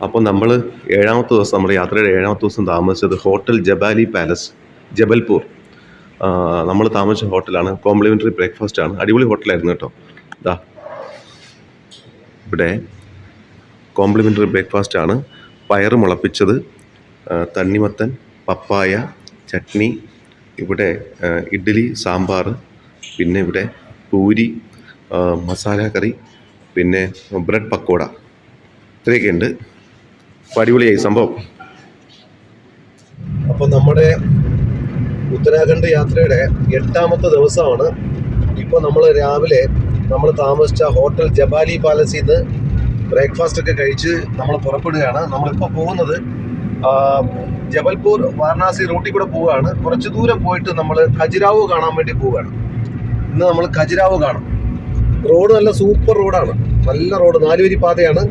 അപ്പോൾ നമ്മൾ ഏഴാമത്തെ ദിവസം, നമ്മുടെ യാത്രയുടെ ഏഴാമത്തെ ദിവസം താമസിച്ചത് ഹോട്ടൽ ജബാലി പാലസ്, ജബൽപൂർ. നമ്മൾ താമസിച്ച ഹോട്ടലാണ്. കോംപ്ലിമെൻ്ററി ബ്രേക്ക്ഫാസ്റ്റ് ആണ്. അടിപൊളി ഹോട്ടലായിരുന്നു കേട്ടോ. ഇതാ ഇവിടെ കോംപ്ലിമെൻ്ററി ബ്രേക്ക്ഫാസ്റ്റ് ആണ്. പയറ് മുളപ്പിച്ചത്, തണ്ണിമത്തൻ, പപ്പായ, ചട്നി, ഇവിടെ ഇഡ്ഡലി, സാമ്പാർ, പിന്നെ ഇവിടെ പൂരി, മസാല കറി, പിന്നെ ബ്രെഡ് പക്കോട, ഇത്രയൊക്കെ ഉണ്ട്. അപ്പോൾ അടിപൊളിയായി സംഭവം. അപ്പോൾ നമ്മുടെ ഉത്തരാഖണ്ഡ് യാത്രയുടെ 8ാമത്തെ ദിവസമാണ്. ഇപ്പോൾ നമ്മൾ രാവിലെ നമ്മൾ താമസിച്ച ഹോട്ടൽ ജബാലി പാലസിൽ നിന്ന് ബ്രേക്ക്ഫാസ്റ്റ് ഒക്കെ കഴിച്ച് നമ്മൾ പുറപ്പെടുകയാണ്. നമ്മളിപ്പോൾ പോകുന്നത് ജബൽപൂർ വാരണാസി റൂട്ടിൽ കൂടെ പോവുകയാണ്. കുറച്ച് ദൂരം പോയിട്ട് നമ്മൾ ഖജുരാഹോ കാണാൻ വേണ്ടി പോവുകയാണ്. ഇന്ന് നമ്മൾ ഖജുരാഹോ കാണും. റോഡ് നല്ല സൂപ്പർ റോഡാണ്, നല്ല റോഡ്, 4 വരി പാതയാണ്.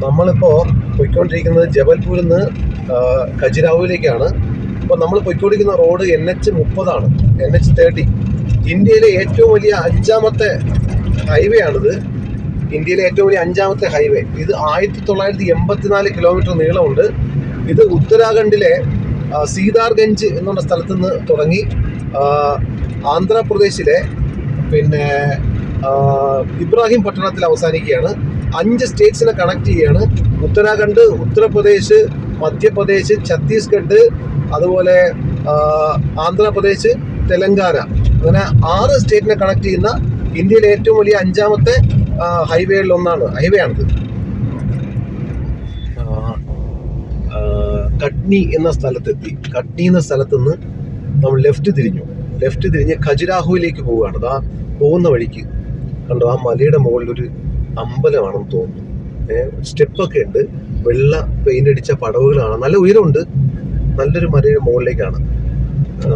നമ്മളിപ്പോൾ പോയിക്കൊണ്ടിരിക്കുന്നത് ജബൽപൂരിൽ നിന്ന് ഖജുരാഹോയിലേക്കാണ്. അപ്പോൾ നമ്മൾ പോയിക്കൊണ്ടിരിക്കുന്ന റോഡ് NH30 ആണ്, NH30. ഇന്ത്യയിലെ ഏറ്റവും വലിയ 5ാമത്തെ ഹൈവേ ആണിത്. ഇന്ത്യയിലെ ഏറ്റവും വലിയ 5ാമത്തെ ഹൈവേ. ഇത് 1984 കിലോമീറ്റർ നീളമുണ്ട്. ഇത് ഉത്തരാഖണ്ഡിലെ സീതാർഗഞ്ച് എന്നുള്ള സ്ഥലത്ത് നിന്ന് തുടങ്ങി ആന്ധ്രാപ്രദേശിലെ പിന്നെ ഇബ്രാഹിം പട്ടണത്തിൽ അവസാനിക്കുകയാണ്. 5 സ്റ്റേറ്റ്സിനെ കണക്ട് ചെയ്യുകയാണ്. ഉത്തരാഖണ്ഡ്, ഉത്തർപ്രദേശ്, മധ്യപ്രദേശ്, ഛത്തീസ്ഗഡ്, അതുപോലെ ആന്ധ്രാപ്രദേശ്, തെലങ്കാന, അങ്ങനെ 6 സ്റ്റേറ്റിനെ കണക്ട് ചെയ്യുന്ന ഇന്ത്യയിലെ ഏറ്റവും വലിയ 5ാമത്തെ ഹൈവേ ആണിത്. കട്നി എന്ന സ്ഥലത്തെത്തി. കട്നി എന്ന സ്ഥലത്ത് നിന്ന് നമ്മൾ ലെഫ്റ്റ് തിരിഞ്ഞ് ഖജുരാഹോയിലേക്ക് പോവുകയാണ്. അതാ പോകുന്ന വഴിക്ക് കണ്ടോ, ആ മലയുടെ മുകളിലൊരു അമ്പലമാണെന്ന് തോന്നുന്നു. സ്റ്റെപ്പൊക്കെ ഉണ്ട്, വെള്ള പെയിന്റ് അടിച്ച പടവുകളാണ്, നല്ല ഉയരമുണ്ട്. നല്ലൊരു മലയുടെ മുകളിലേക്കാണ്.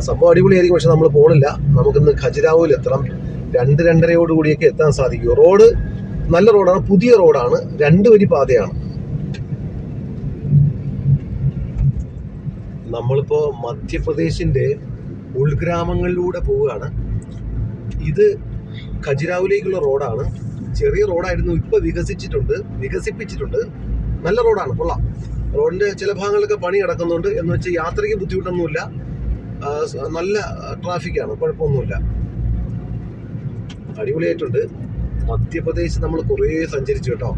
സംഭവം അടിപൊളിയായിരിക്കും. പക്ഷെ നമ്മൾ പോണില്ല. നമുക്കിന്ന് ഖജുരാഹോയിൽ എത്തണം. 2-2:30 കൂടിയൊക്കെ എത്താൻ സാധിക്കും. റോഡ് നല്ല റോഡാണ്, പുതിയ റോഡാണ്, 2 വരി പാതയാണ്. നമ്മളിപ്പോ മധ്യപ്രദേശിന്റെ ഉൾഗ്രാമങ്ങളിലൂടെ പോവുകയാണ്. ഇത് ഖജുരാഹോയിലേക്കുള്ള റോഡാണ്. ചെറിയ റോഡായിരുന്നു, ഇപ്പൊ വികസിപ്പിച്ചിട്ടുണ്ട്. നല്ല റോഡാണ്, കൊള്ളാം. റോഡിന്റെ ചില ഭാഗങ്ങളിലൊക്കെ പണി കിടക്കുന്നുണ്ട്. എന്ന് വെച്ചാൽ യാത്രയ്ക്ക് ബുദ്ധിമുട്ടൊന്നുമില്ല, നല്ല ട്രാഫിക്കാണ്, കുഴപ്പമൊന്നുമില്ല, അടിപൊളിയായിട്ടുണ്ട്. മധ്യപ്രദേശ് നമ്മൾ കുറേ സഞ്ചരിച്ചു കേട്ടോ.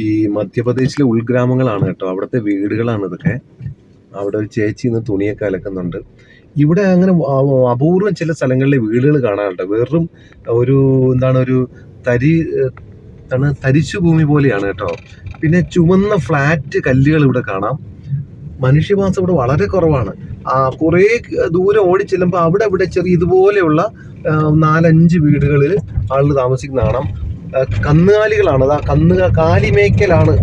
ഈ മധ്യപ്രദേശിലെ ഉൾഗ്രാമങ്ങളാണ് കേട്ടോ, അവിടുത്തെ വീടുകളാണ് ഇതൊക്കെ. അവിടെ ഒരു ചേച്ചി ഇന്ന് തുണിയൊക്കെ അലക്കുന്നുണ്ട്. ഇവിടെ അങ്ങനെ അപൂർവം ചില സ്ഥലങ്ങളിലെ വീടുകൾ കാണാറുണ്ട്. വെറും ഒരു ഒരു തരിശു ഭൂമി പോലെയാണ് കേട്ടോ. പിന്നെ ചുവന്ന ഫ്ലാറ്റ് കല്ലുകൾ ഇവിടെ കാണാം. മനുഷ്യവാസം ഇവിടെ വളരെ കുറവാണ്. കുറേ ദൂരം ഓടി ചെല്ലുമ്പോൾ അവിടെ ചെറിയ ഇതുപോലെയുള്ള 4-5 വീടുകളിൽ ആളുകൾ താമസിക്കുന്ന കാണാം. കന്നുകാലികളാണ്. കാലിമേയ്ക്കലാണ്,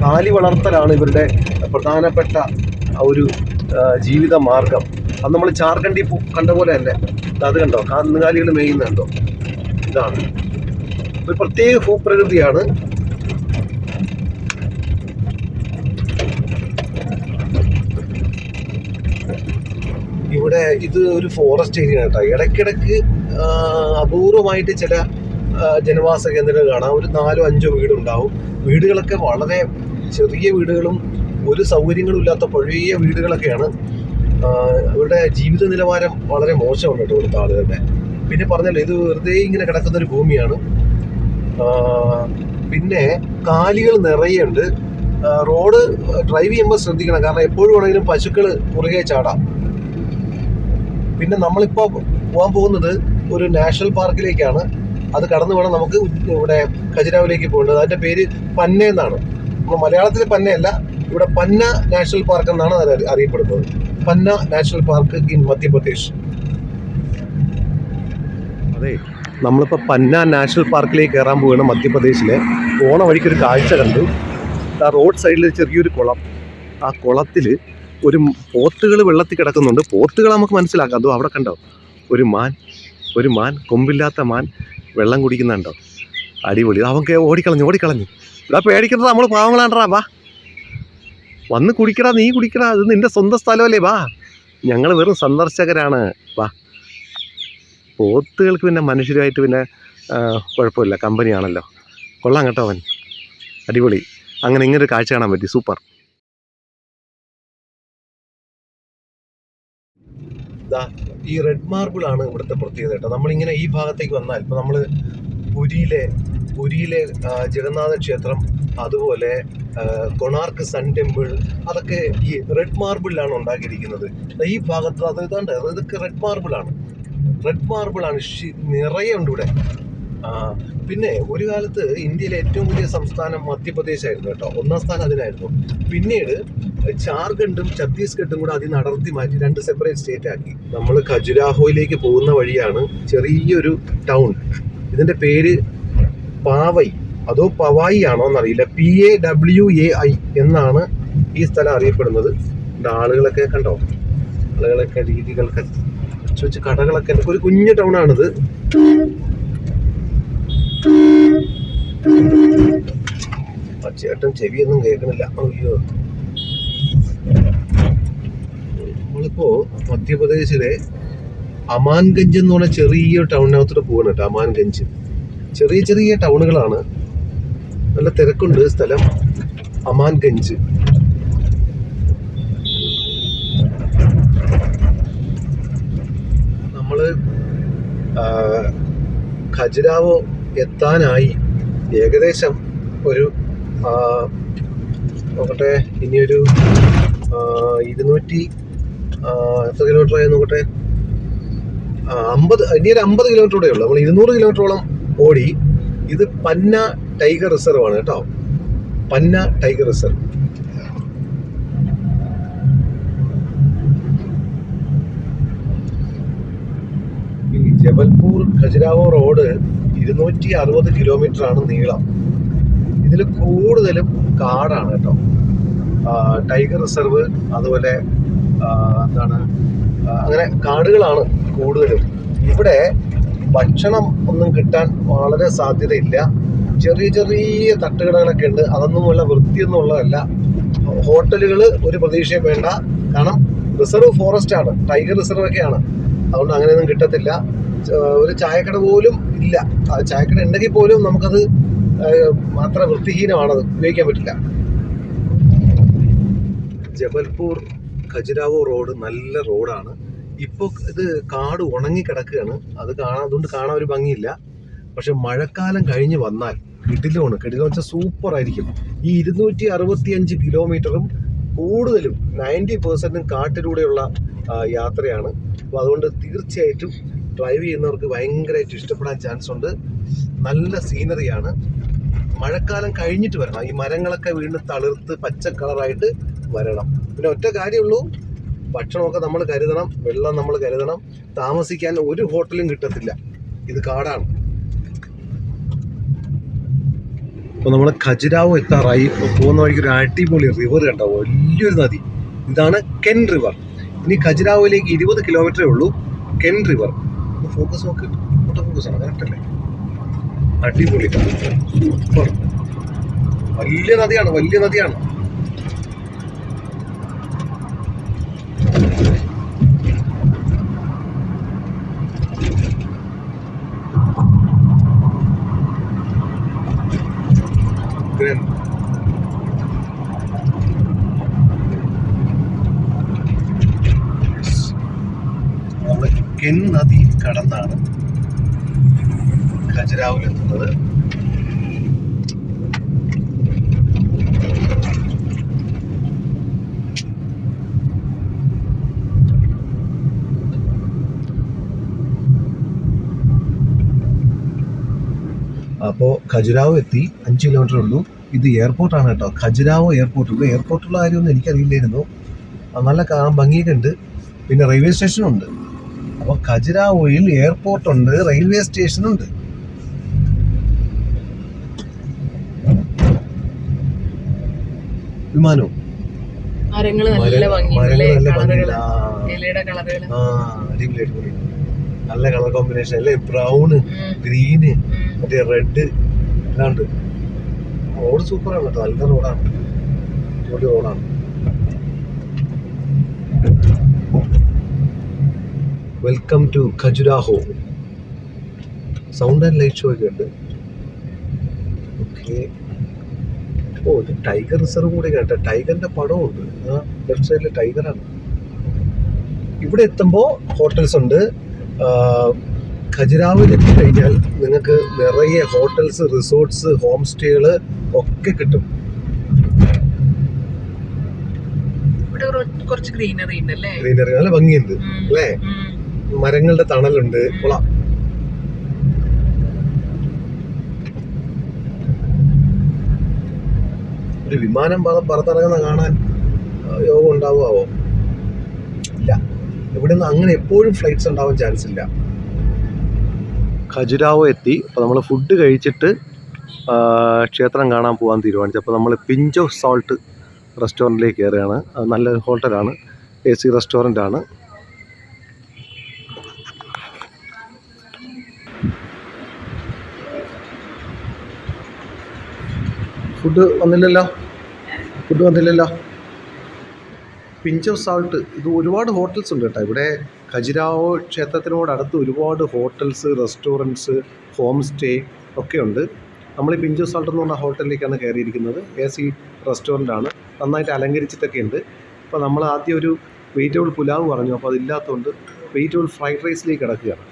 കാലി വളർത്തലാണ് ഇവരുടെ പ്രധാനപ്പെട്ട ഒരു ജീവിത മാർഗം. അത് നമ്മൾ ജാർഖണ്ഡിൽ കണ്ട പോലെ തന്നെ അത് കണ്ടോ, കന്നുകാലികൾ മേയുന്നുണ്ടോ. ഇതാണ് ഒരു പ്രത്യേക ഭൂപ്രകൃതിയാണ്. ഇവിടെ ഇത് ഒരു ഫോറസ്റ്റ് ഏരിയ കേട്ടോ. ഇടയ്ക്കിടയ്ക്ക് അപൂർവമായിട്ട് ചില ജനവാസ കേന്ദ്രങ്ങൾ കാണാം. ഒരു 4-5 വീടുണ്ടാവും. വീടുകളൊക്കെ വളരെ ചെറിയ വീടുകളും ഒരു സൗകര്യങ്ങളും ഇല്ലാത്ത പഴയ വീടുകളൊക്കെയാണ്. അവരുടെ ജീവിത നിലവാരം വളരെ മോശമാണ് കേട്ടോ ഇവിടുത്തെ ആളുകളുടെ. പിന്നെ പറഞ്ഞല്ലോ, ഇത് വെറുതെ ഇങ്ങനെ കിടക്കുന്ന ഒരു ഭൂമിയാണ്. പിന്നെ കാലികൾ നിറയുണ്ട്. റോഡ് ഡ്രൈവ് ചെയ്യുമ്പോൾ ശ്രദ്ധിക്കണം, കാരണം എപ്പോഴും വേണമെങ്കിലും പശുക്കൾ പുറകെ ചാടാം. പിന്നെ നമ്മളിപ്പോൾ പോകാൻ പോകുന്നത് ഒരു നാഷണൽ പാർക്കിലേക്കാണ്. അത് കടന്നു വേണം നമുക്ക് ഇവിടെ ഖജുരാഹോയിലേക്ക് പോകേണ്ടത്. അതിൻ്റെ പേര് പന്ന എന്നാണ്. നമ്മൾ മലയാളത്തിൽ പന്നയല്ല, ഇവിടെ പന്ന നാഷണൽ പാർക്ക് എന്നാണ് അത് അറിയപ്പെടുന്നത്. പന്ന നാഷണൽ പാർക്ക് ഇൻ മധ്യപ്രദേശ്. അതെ, നമ്മളിപ്പോൾ പന്ന നാഷണൽ പാർക്കിലേക്ക് കയറാൻ പോവുകയാണ് മധ്യപ്രദേശിലെ. പോണ വഴിക്കൊരു കാഴ്ച കണ്ടു. ആ റോഡ് സൈഡിൽ ചെറിയൊരു കുളം. ആ കുളത്തിൽ ഒരു പോത്തുകൾ വെള്ളത്തിൽ കിടക്കുന്നുണ്ട്. പോത്തുകൾ നമുക്ക് മനസ്സിലാക്കാം. അതോ അവിടെ കണ്ടോ, ഒരു മാൻ, കൊമ്പില്ലാത്ത മാൻ വെള്ളം കുടിക്കുന്നുണ്ടോ. അടിപൊളി. അവൻ ഓടിക്കളഞ്ഞു. ഇവിടെ പേടിക്കുന്നത് നമ്മൾ പാവങ്ങളാണ്ടാ. വാ, വന്ന് കുടിക്കടാ, നീ കുടിക്കടാ, ഇത് നിന്റെ സ്വന്തം സ്ഥലമല്ലേ, വാ, ഞങ്ങൾ വെറും സന്ദർശകരാണ്, വാ. പോത്തുകൾക്ക് പിന്നെ മനുഷ്യരുമായിട്ട് പിന്നെ കുഴപ്പമില്ല, കമ്പനിയാണല്ലോ. കൊള്ളാം കേട്ടോ അവൻ, അടിപൊളി. അങ്ങനെ ഇങ്ങനൊരു കാഴ്ച കാണാൻ പറ്റി, സൂപ്പർ. ഈ റെഡ് മാർബിൾ ആണ് ഇവിടുത്തെ പ്രത്യേകത കേട്ടോ. നമ്മളിങ്ങനെ ഈ ഭാഗത്തേക്ക് വന്നാൽ, ഇപ്പോൾ നമ്മൾ പുരിയിലെ ജഗന്നാഥ ക്ഷേത്രം, അതുപോലെ കൊണാർക്ക് സൺ ടെമ്പിൾ, അതൊക്കെ ഈ റെഡ് മാർബിളിലാണ് ഉണ്ടാക്കിയിരിക്കുന്നത്. ഈ ഭാഗത്ത് ഇതൊക്കെ റെഡ് മാർബിളാണ്. നിറയെ ഉണ്ട് ഇവിടെ. പിന്നെ ഒരു കാലത്ത് ഇന്ത്യയിലെ ഏറ്റവും വലിയ സംസ്ഥാനം മധ്യപ്രദേശായിരുന്നു കേട്ടോ. 1ാം സ്ഥാനം അതിനായിരുന്നു. പിന്നീട് ജാർഖണ്ഡും ഛത്തീസ്ഗഡും കൂടെ അതിൽ നടത്തി മാറ്റി 2 സെപ്പറേറ്റ് സ്റ്റേറ്റ് ആക്കി. നമ്മൾ ഖജുരാഹോയിലേക്ക് പോകുന്ന വഴിയാണ് ചെറിയൊരു ടൗൺ. ഇതിന്റെ പേര് പാവൈ അതോ പവായി ആണോ എന്നറിയില്ല. PAWAI എന്നാണ് ഈ സ്ഥലം അറിയപ്പെടുന്നത്. ആളുകളൊക്കെ കണ്ടോ, ആളുകളൊക്കെ രീതികളൊക്കെ വെച്ച് കടകളൊക്കെ. ഒരു കുഞ്ഞു ടൗൺ ആണിത്. ചേട്ടൻ ചെവിയൊന്നും കേൾക്കണില്ല. അയ്യോ, നമ്മളിപ്പോ മധ്യപ്രദേശിലെ അമാൻഗഞ്ച് എന്ന് പറഞ്ഞ ചെറിയ ടൗണിനകത്തോട്ട് പോകണം കേട്ടോ. അമാൻഗഞ്ച് ചെറിയ ചെറിയ ടൗണുകളാണ്, നല്ല തിരക്കുണ്ട് സ്ഥലം. അമാൻഗഞ്ച്. നമ്മള് ഖജുരാഹോ എത്താനായി. ഏകദേശം ഒരു നോക്കട്ടെ, ഇനിയൊരു 200 എത്ര കിലോമീറ്റർ ആയി നോക്കട്ടെ, 50, ഇനിയൊരു 50 കിലോമീറ്റർ കൂടെ ഉള്ളു. നമ്മൾ 200 കിലോമീറ്ററോളം ഓടി. ഇത് പന്ന ടൈഗർ റിസർവ് ആണ് കേട്ടോ. പന്ന ടൈഗർ റിസർവ്. ഈ ജബൽപൂർ ഖജുരാഹോ റോഡ് 260 കിലോമീറ്റർ ആണ് നീളം. ഇതിൽ കൂടുതലും കാടാണ് കേട്ടോ. ടൈഗർ റിസർവ്, അതുപോലെ അങ്ങനെ കാടുകളാണ് കൂടുതലും. ഇവിടെ ഭക്ഷണം ഒന്നും കിട്ടാൻ വളരെ സാധ്യതയില്ല. ചെറിയ ചെറിയ തട്ടുകടകളൊക്കെ ഉണ്ട്. അതൊന്നും വല്ല വൃത്തിയൊന്നും ഉള്ളതല്ല. ഹോട്ടലുകൾ ഒരു പ്രതീക്ഷയും വേണ്ട, കാരണം റിസർവ് ഫോറസ്റ്റ് ആണ്, ടൈഗർ റിസർവ് ഒക്കെയാണ്. അതുകൊണ്ട് അങ്ങനെയൊന്നും കിട്ടത്തില്ല. ഒരു ചായക്കട പോലും ഇല്ല. ചായക്കട ഉണ്ടെങ്കിൽ പോലും നമുക്കത് അത്ര വൃത്തിഹീനമാണത്, ഉപയോഗിക്കാൻ പറ്റില്ല. ജബൽപൂർ ഖജുരാഹോ റോഡ് നല്ല റോഡാണ്. ഇപ്പോൾ ഇത് കാട് ഉണങ്ങി കിടക്കുകയാണ്. അതുകൊണ്ട് കാണാൻ ഒരു ഭംഗിയില്ല. പക്ഷെ മഴക്കാലം കഴിഞ്ഞ് വന്നാൽ കിടിലമാണ്. കിടിലം വെച്ചാൽ സൂപ്പർ ആയിരിക്കും. ഈ 265 കിലോമീറ്ററും കൂടുതലും 90% കാട്ടിലൂടെയുള്ള യാത്രയാണ്. അപ്പോൾ അതുകൊണ്ട് തീർച്ചയായിട്ടും ഡ്രൈവ് ചെയ്യുന്നവർക്ക് ഭയങ്കരമായിട്ട് ഇഷ്ടപ്പെടാൻ ചാൻസ് ഉണ്ട്. നല്ല സീനറിയാണ്. മഴക്കാലം കഴിഞ്ഞിട്ട് വരണം. ഈ മരങ്ങളൊക്കെ വീണ്ടും തളിർത്ത് പച്ച കളറായിട്ട് വരണം. പിന്നെ ഒറ്റ കാര്യമുള്ളൂ, ഭക്ഷണമൊക്കെ നമ്മൾ കരുതണം, വെള്ളം നമ്മൾ കരുതണം. താമസിക്കാൻ ഒരു ഹോട്ടലും കിട്ടത്തില്ല, ഇത് കാടാണ്. ഇപ്പോൾ നമ്മൾ ഖജുരാഹോ എത്താറായി. പോകുന്ന വഴിക്ക് ഒരു അടിപൊളി റിവർ കണ്ടോ, വലിയൊരു നദി. ഇതാണ് കെൻ റിവർ. ഇനി ഖജുരാഹോയിലേക്ക് 20 കിലോമീറ്ററേ ഉള്ളൂ. കെൻ റിവർ. ഫോക്കസ് നോക്ക്, ഫോക്കസ് ആണ്, കറക്റ്റ് അല്ലേ? അടിപൊളി, സൂപ്പർ. വലിയ നദിയാണ്, വലിയ നദിയാണ്. നമ്മൾ കെൻ നദി കടന്നാണ് ഖജുരാഹോയിലെത്തുന്നത്. അപ്പോൾ ഖജുരാഹോ എത്തി. 5 കിലോമീറ്റർ ഉള്ളൂ. ഇത് എയർപോർട്ടാണ് കേട്ടോ, ഖജുരാഹോ എയർപോർട്ട്. ഇവിടെ എയർപോർട്ടുള്ള കാര്യമൊന്നും എനിക്കറിയില്ലായിരുന്നു. നല്ല കാണാൻ ഭംഗിയൊക്കെ ഉണ്ട്. പിന്നെ റെയിൽവേ സ്റ്റേഷനും ഉണ്ട്. അപ്പോൾ ഖജുരാഹോയിൽ എയർപോർട്ടുണ്ട്, റെയിൽവേ സ്റ്റേഷനുണ്ട്. വിമാനവും നല്ല കളർ കോമ്പിനേഷൻ അല്ലേ? ബ്രൗണ്, ഗ്രീന്, മറ്റേ റെഡ് എല്ലാം ഉണ്ട്. റോഡ് സൂപ്പറാണ് കേട്ടോ, നല്ല റോഡാണ്, അടിപൊളി റോഡാണ്. Welcome to Khajuraho. Sound and light show ഒക്കെ ഉണ്ട്. ഓക്കെ. ഓ, ഇത് ടൈഗർ റിസർവ് കൂടെ കേട്ടോ. ടൈഗറിന്റെ പടവും ഉണ്ട്. ആ ലെഫ്റ്റ് സൈഡിൽ ടൈഗറാണ്. ഇവിടെ എത്തുമ്പോൾ ഹോട്ടൽസ് ഉണ്ട്. ഖജുരാഹോയിൽ എത്തിക്കഴിഞ്ഞാൽ നിങ്ങൾക്ക് നിറയെ ഹോട്ടൽസ്, റിസോർട്ട്സ്, ഹോം സ്റ്റേകൾ ഒക്കെ കിട്ടും. കുറച്ച് ഗ്രീനറി ഉണ്ടല്ലേ, ഗ്രീനറി നല്ല ഭംഗിയുണ്ട് അല്ലേ, മരങ്ങളുടെ തണലുണ്ട്. കൊള്ളാം. ഒരു വിമാനം പറത്തിറങ്ങുന്ന കാണാൻ യോഗം ഉണ്ടാവുമോ? ഇല്ല, ഇവിടെ നിന്ന് അങ്ങനെ എപ്പോഴും ഫ്ലൈറ്റ്സ് ഉണ്ടാവാൻ ചാൻസ് ഇല്ല. ഖജുരാഹോ എത്തി. അപ്പോൾ നമ്മൾ ഫുഡ് കഴിച്ചിട്ട് ക്ഷേത്രം കാണാൻ പോകാൻ തീരുമാനിച്ചു. അപ്പോൾ നമ്മൾ പിഞ്ച് ഓഫ് സോൾട്ട് റെസ്റ്റോറൻറ്റിലേക്ക് കയറുകയാണ്. അത് നല്ലൊരു ഹോട്ടലാണ്, AC റെസ്റ്റോറൻ്റ് ആണ്. ഫുഡ് വന്നില്ലല്ലോ. പിഞ്ച് ഓഫ് സാൾട്ട്, ഇത് ഒരുപാട് ഹോട്ടൽസ് ഉണ്ട് കേട്ടോ ഇവിടെ. ഖജുരാഹോ ക്ഷേത്രത്തിനോടടുത്ത് ഒരുപാട് ഹോട്ടൽസ്, റെസ്റ്റോറൻറ്റ്സ്, ഹോം സ്റ്റേ ഒക്കെ ഉണ്ട്. നമ്മൾ ഈ പിഞ്ച് ഓഫ് സാൾട്ട് എന്ന് പറഞ്ഞ ഹോട്ടലിലേക്കാണ് കയറിയിരിക്കുന്നത്. AC റെസ്റ്റോറൻ്റ് ആണ്, നന്നായിട്ട് അലങ്കരിച്ചിട്ടൊക്കെ ഉണ്ട്. അപ്പോൾ നമ്മൾ ആദ്യം ഒരു വെജിറ്റബിൾ പുലാവ് പറഞ്ഞു, അപ്പോൾ അതില്ലാത്തതുകൊണ്ട് വെജിറ്റബിൾ ഫ്രൈഡ് റൈസിലേക്ക് കിടക്കുകയാണ്.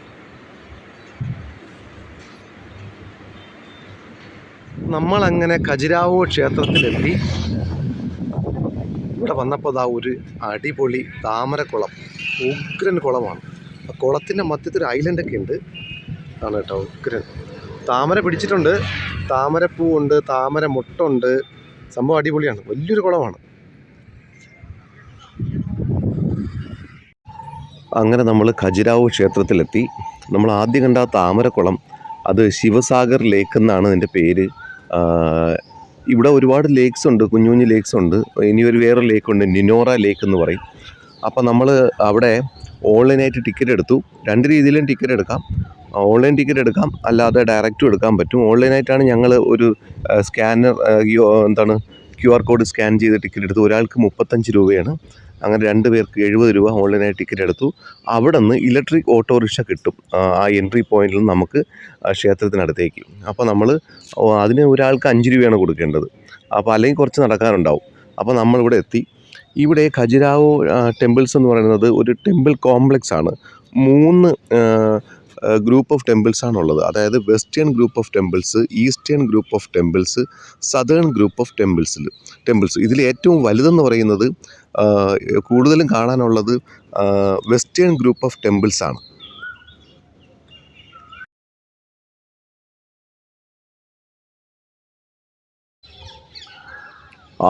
നമ്മളങ്ങനെ ഖജുരാഹോ ക്ഷേത്രത്തിലെത്തി. ഇവിടെ വന്നപ്പോൾ അതാ ഒരു അടിപൊളി താമരക്കുളം, ഉഗ്രൻ കുളമാണ്. ആ കുളത്തിൻ്റെ മധ്യത്തിൽ ഒരു ഐലൻഡൊക്കെ ഉണ്ട്. ആണ് കേട്ടോ, ഉഗ്രൻ. താമര പിടിച്ചിട്ടുണ്ട്, താമരപ്പൂവുണ്ട്, താമര മുട്ടുണ്ട്. സംഭവം അടിപൊളിയാണ്, വലിയൊരു കുളമാണ്. അങ്ങനെ നമ്മൾ ഖജുരാഹോ ക്ഷേത്രത്തിലെത്തി. നമ്മൾ ആദ്യം കണ്ട ആ താമരക്കുളം, അത് ശിവസാഗർ ലേക്ക് എന്നാണ് അതിൻ്റെ പേര്. ഇവിടെ ഒരുപാട് ലേക്സ് ഉണ്ട്, കുഞ്ഞു കുഞ്ഞു ലേക്സ് ഉണ്ട്. ഇനി വേറെ ലേക്കുണ്ട്, നിനോറ ലേക്ക് എന്ന് പറയും. അപ്പോൾ നമ്മൾ അവിടെ ഓൺലൈനായിട്ട് ടിക്കറ്റ് എടുത്തു. 2 രീതിയിലും ടിക്കറ്റ് എടുക്കാം. ഓൺലൈൻ ടിക്കറ്റ് എടുക്കാം, അല്ലാതെ ഡയറക്റ്റും എടുക്കാൻ പറ്റും. ഓൺലൈനായിട്ടാണ് ഞങ്ങൾ ഒരു സ്കാനർ QR കോഡ് സ്കാൻ ചെയ്ത് ടിക്കറ്റ് എടുത്തു. ഒരാൾക്ക് 35 രൂപയാണ്. അങ്ങനെ 2 പേർക്ക് 70 രൂപ ഓൺലൈനായി ടിക്കറ്റ് എടുത്തു. അവിടെ നിന്ന് ഇലക്ട്രിക് ഓട്ടോറിക്ഷ കിട്ടും ആ എൻട്രി പോയിന്റിൽ നിന്ന് നമുക്ക് ക്ഷേത്രത്തിനടുത്തേക്ക്. അപ്പോൾ നമ്മൾ അതിന് ഒരാൾക്ക് 5 രൂപയാണ് കൊടുക്കേണ്ടത്. അപ്പോൾ അല്ലെങ്കിൽ കുറച്ച് നടക്കാനുണ്ടാവും. അപ്പോൾ നമ്മളിവിടെ എത്തി. ഇവിടെ ഖജുരാഹോ ടെമ്പിൾസ് എന്ന് പറയുന്നത് ഒരു ടെമ്പിൾ കോംപ്ലക്സ് ആണ്. 3 ഗ്രൂപ്പ് ഓഫ് ടെമ്പിൾസ് ആണുള്ളത്. അതായത് western group of temples, eastern group of temples, southern group of temples. ഇതിൽ ഏറ്റവും വലുതെന്ന് പറയുന്നത്, കൂടുതലും കാണാനുള്ളത് വെസ്റ്റേൺ ഗ്രൂപ്പ് ഓഫ് ടെമ്പിൾസ് ആണ്.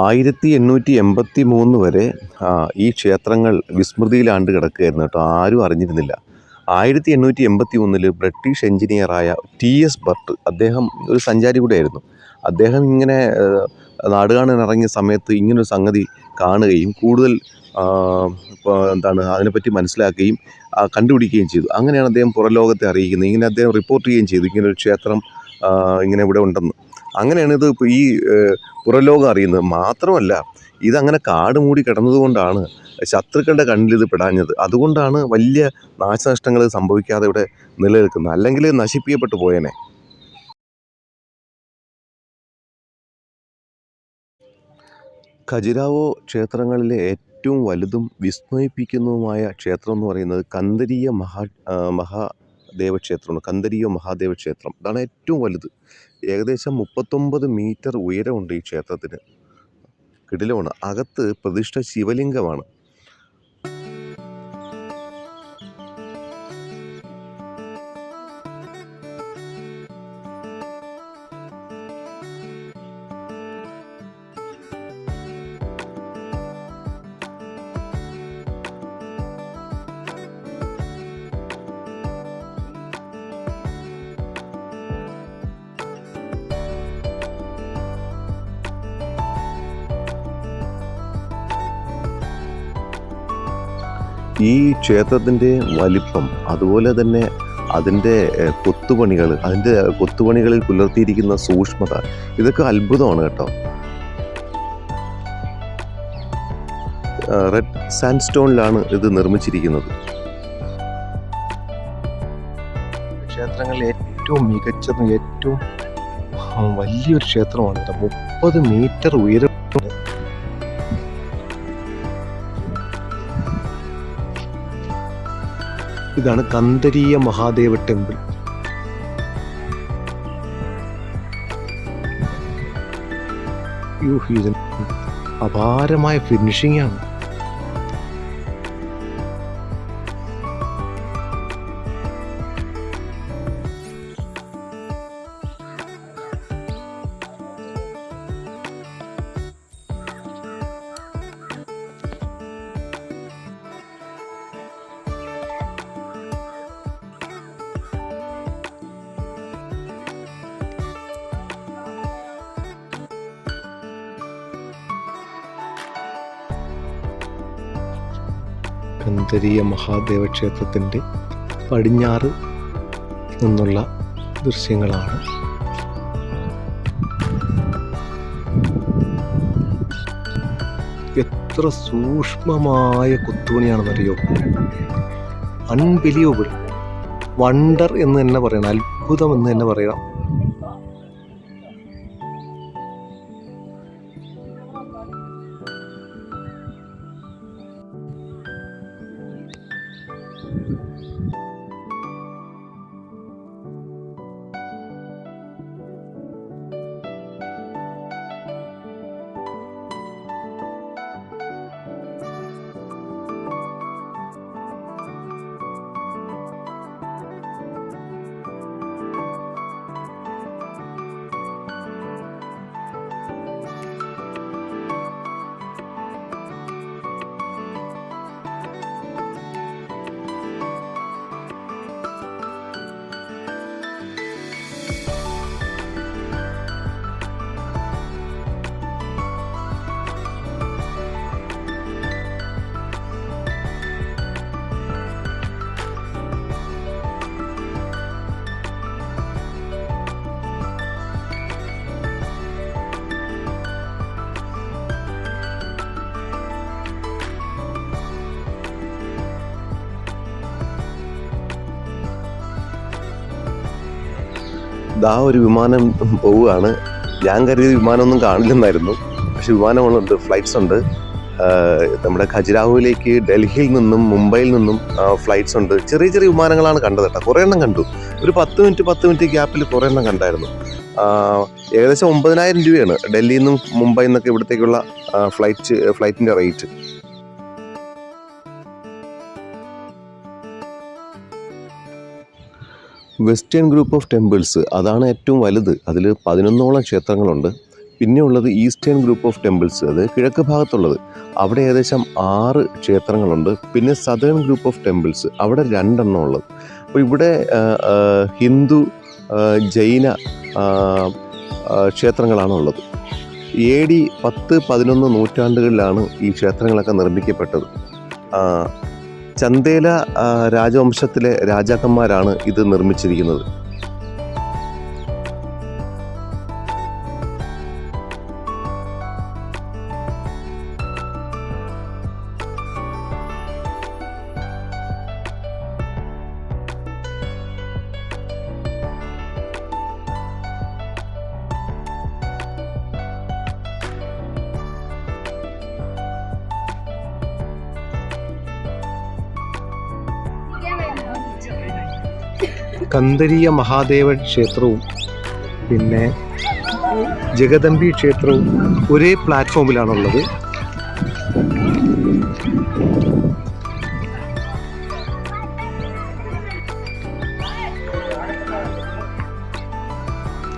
(1883) വരെ ഈ ക്ഷേത്രങ്ങൾ വിസ്മൃതിയിലാണ്ട് കിടക്കുകയായിരുന്നു കേട്ടോ. ആരും അറിഞ്ഞിരുന്നില്ല. 1881 ബ്രിട്ടീഷ് എഞ്ചിനീയറായ TS ബർട്ട്, അദ്ദേഹം ഒരു സഞ്ചാരി കൂടെയായിരുന്നു. അദ്ദേഹം ഇങ്ങനെ നാടുകാണാനിറങ്ങിയ സമയത്ത് ഇങ്ങനൊരു സംഗതി കാണുകയും കൂടുതൽ അതിനെപ്പറ്റി മനസ്സിലാക്കുകയും കണ്ടുപിടിക്കുകയും ചെയ്തു. അങ്ങനെയാണ് അദ്ദേഹം പുറം ലോകത്തെ അറിയിക്കുന്നത്. ഇങ്ങനെ അദ്ദേഹം റിപ്പോർട്ട് ചെയ്യുകയും ചെയ്തു, ഇങ്ങനൊരു ക്ഷേത്രം ഇങ്ങനെ ഇവിടെ ഉണ്ടെന്ന്. അങ്ങനെയാണ് ഇത് ഇപ്പോൾ ഈ പുറം ലോകം അറിയുന്നത്. മാത്രമല്ല, ഇതങ്ങനെ കാട് മൂടി കിടന്നതുകൊണ്ടാണ് ശത്രുക്കളുടെ കണ്ണിൽ ഇത് പെടാഞ്ഞത്. അതുകൊണ്ടാണ് വലിയ നാശനഷ്ടങ്ങൾ സംഭവിക്കാതെ ഇവിടെ നിലനിൽക്കുന്നത്. അല്ലെങ്കിൽ നശിപ്പിക്കപ്പെട്ടു പോയേനെ. ഖജുരാഹോ ക്ഷേത്രങ്ങളിലെ ഏറ്റവും വലുതും വിസ്മയിപ്പിക്കുന്നതുമായ ക്ഷേത്രം എന്ന് പറയുന്നത് കന്ദരീയ മഹാദേവക്ഷേത്രമാണ്. കന്ദരീയ മഹാദേവക്ഷേത്രം, ഇതാണ് ഏറ്റവും വലുത്. ഏകദേശം 39 മീറ്റർ ഉയരമുണ്ട് ഈ ക്ഷേത്രത്തിന്. കിടിലമാണ്. അകത്ത് പ്രതിഷ്ഠ ശിവലിംഗമാണ്. ഈ ക്ഷേത്രത്തിൻ്റെ വലിപ്പം, അതുപോലെ തന്നെ അതിൻ്റെ കൊത്തുപണികളിൽ പുലർത്തിയിരിക്കുന്ന സൂക്ഷ്മത, ഇതൊക്കെ അത്ഭുതമാണ് കേട്ടോ. റെഡ് സാൻഡ്സ്റ്റോണിലാണ് ഇത് നിർമ്മിച്ചിരിക്കുന്നത്. ക്ഷേത്രങ്ങളിൽ ഏറ്റവും മികച്ചതും ഏറ്റവും വലിയൊരു ക്ഷേത്രമാണ്. 30 മീറ്റർ ഉയരം. ഇതാണ് കന്ദരീയ മഹാദേവ ടെമ്പിൾ. ഇത് അപാരമായ ഫിനിഷിംഗ് ആണ്. കന്ദരീയ മഹാദേവ ക്ഷേത്രത്തിൻ്റെ പടിഞ്ഞാറ് നിന്നുള്ള ദൃശ്യങ്ങളാണ്. എത്ര സൂക്ഷ്മമായ കൊത്തുപണിയാണെന്നറിയോ. അൺബിലീവബിൾ, വണ്ടർ എന്ന് തന്നെ പറയണം, അത്ഭുതം എന്ന് തന്നെ പറയണം. ദാ ഒരു വിമാനം പോവുകയാണ്. ഞാൻ കരുതിയ വിമാനമൊന്നും കാണില്ലെന്നായിരുന്നു, പക്ഷെ വിമാനമുണ്ട്, ഫ്ലൈറ്റ്സ് ഉണ്ട്. നമ്മുടെ ഖജുരാഹോയിലേക്ക് ഡൽഹിയിൽ നിന്നും മുംബൈയിൽ നിന്നും ഫ്ലൈറ്റ്സ് ഉണ്ട്. ചെറിയ ചെറിയ വിമാനങ്ങളാണ് കണ്ടത് കേട്ടോ. കുറേ എണ്ണം കണ്ടു. ഒരു 10 മിനിറ്റ് ഗ്യാപ്പിൽ കുറേ എണ്ണം കണ്ടായിരുന്നു. ഏകദേശം 9,000 രൂപയാണ് ഡൽഹിയിൽ നിന്നും മുംബൈയിൽ നിന്നൊക്കെ ഇവിടത്തേക്കുള്ള ഫ്ലൈറ്റിൻ്റെ rate. Western group of temples അതാണ് ഏറ്റവും വലുത്. അതിൽ 11ഓളം ക്ഷേത്രങ്ങളുണ്ട്. പിന്നെ ഉള്ളത് ഈസ്റ്റേൺ ഗ്രൂപ്പ് ഓഫ് ടെമ്പിൾസ്, അത് കിഴക്ക് ഭാഗത്തുള്ളത്. അവിടെ ഏകദേശം 6 ക്ഷേത്രങ്ങളുണ്ട്. പിന്നെ സദേൺ ഗ്രൂപ്പ് ഓഫ് ടെമ്പിൾസ്, അവിടെ 2 എണ്ണം ഉള്ളത്. അപ്പോൾ ഇവിടെ ഹിന്ദു ജൈന ക്ഷേത്രങ്ങളാണ് ഉള്ളത്. AD 10-11 നൂറ്റാണ്ടുകളിലാണ് ഈ ക്ഷേത്രങ്ങളൊക്കെ നിർമ്മിക്കപ്പെട്ടത്. ചന്ദേല രാജവംശത്തിലെ രാജാക്കന്മാരാണ് ഇത് നിർമ്മിച്ചിരിക്കുന്നത്. കന്ദരീയ മഹാദേവ ക്ഷേത്രവും പിന്നെ ജഗദംബി ക്ഷേത്രവും ഒരേ പ്ലാറ്റ്ഫോമിലാണുള്ളത്.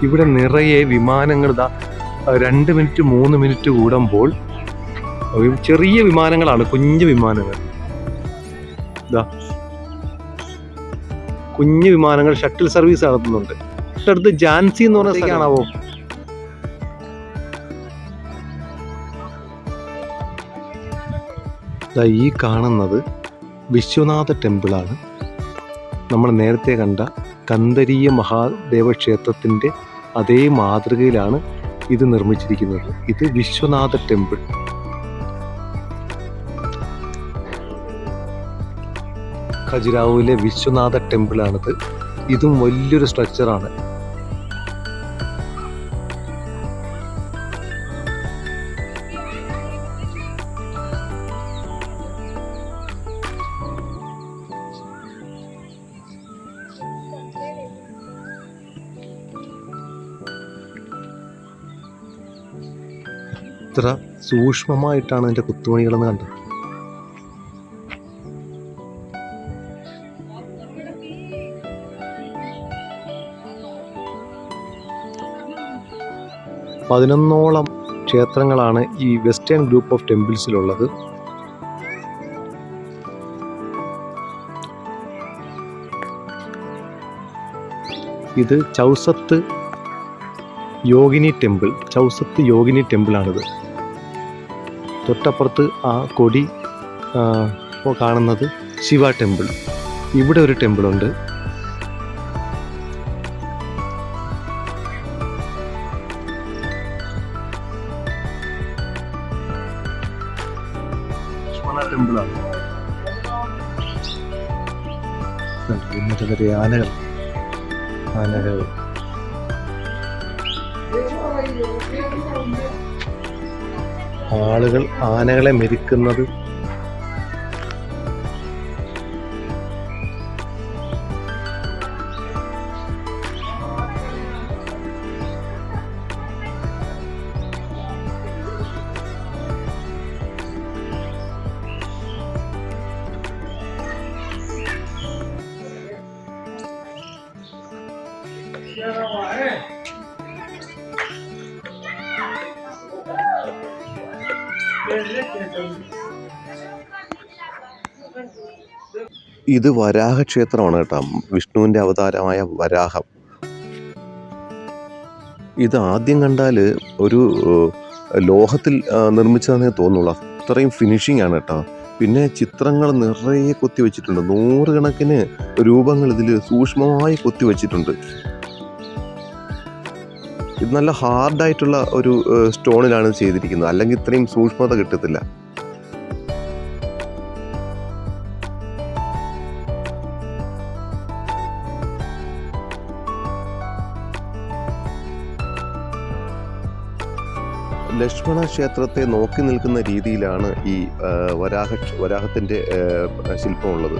ഇവിടെ നിറയെ വിമാനങ്ങൾ 2 മിനിറ്റ് 3 മിനിറ്റ് കൂടുമ്പോൾ ചെറിയ വിമാനങ്ങളാണ്, കുഞ്ഞു വിമാനങ്ങൾ. കുഞ്ഞു വിമാനങ്ങൾ ഷട്ടിൽ സർവീസ് നടത്തുന്നുണ്ട്. തൊട്ടടുത്ത് ജാൻസി എന്ന് പറഞ്ഞ സ്ഥലമാണാവോ. ഈ കാണുന്നത് വിശ്വനാഥ ടെമ്പിളാണ്. നമ്മൾ നേരത്തെ കണ്ട കന്ദരീയ മഹാദേവ ക്ഷേത്രത്തിൻ്റെ അതേ മാതൃകയിലാണ് ഇത് നിർമ്മിച്ചിരിക്കുന്നത്. ഇത് വിശ്വനാഥ ടെമ്പിൾ. ഖജുരാഹോയിലെ വിശ്വനാഥ ടെമ്പിളാണിത്. ഇതും വലിയൊരു സ്ട്രക്ചറാണ്. ഇത്ര സൂക്ഷ്മമായിട്ടാണ് അതിൻ്റെ കുത്തുപണികളെന്ന് കണ്ടത്. പതിനൊന്നോളം ക്ഷേത്രങ്ങളാണ് ഈ വെസ്റ്റേൺ ഗ്രൂപ്പ് ഓഫ് ടെമ്പിൾസിലുള്ളത്. ഇത് ചൗസത്ത് യോഗിനി ടെമ്പിളാണിത്. തൊട്ടപ്പുറത്ത് ആ കൊടി കാണുന്നത് ശിവ ടെമ്പിൾ. ഇവിടെ ഒരു ടെമ്പിളുണ്ട്. ടെമ്പിളാണ്. ഇന്നത്തെ ആനകൾ ആളുകൾ ആനകളെ മെരുക്കുന്നത് ഇത് വരാഹ ക്ഷേത്രമാണ് കേട്ടോ. വിഷ്ണുവിൻ്റെ അവതാരമായ വരാഹം. ഇത് ആദ്യം കണ്ടാൽ ഒരു ലോഹത്തിൽ നിർമ്മിച്ചതെന്നേ തോന്നുള്ളൂ. അത്രയും ഫിനിഷിംഗ് ആണ് കേട്ടോ. പിന്നെ ചിത്രങ്ങൾ നിറയെ കൊത്തി വെച്ചിട്ടുണ്ട്. 100 കണക്കിന് രൂപങ്ങൾ ഇതിൽ സൂക്ഷ്മമായി കൊത്തി വെച്ചിട്ടുണ്ട്. ഇത് നല്ല ഹാർഡായിട്ടുള്ള ഒരു സ്റ്റോണിലാണ് ചെയ്തിരിക്കുന്നത്. അല്ലെങ്കിൽ ഇത്രയും സൂക്ഷ്മത കിട്ടത്തില്ല. ലക്ഷ്മണ ക്ഷേത്രത്തെ നോക്കി നിൽക്കുന്ന രീതിയിലാണ് ഈ വരാഹത്തിൻ്റെ ശില്പമുള്ളത്.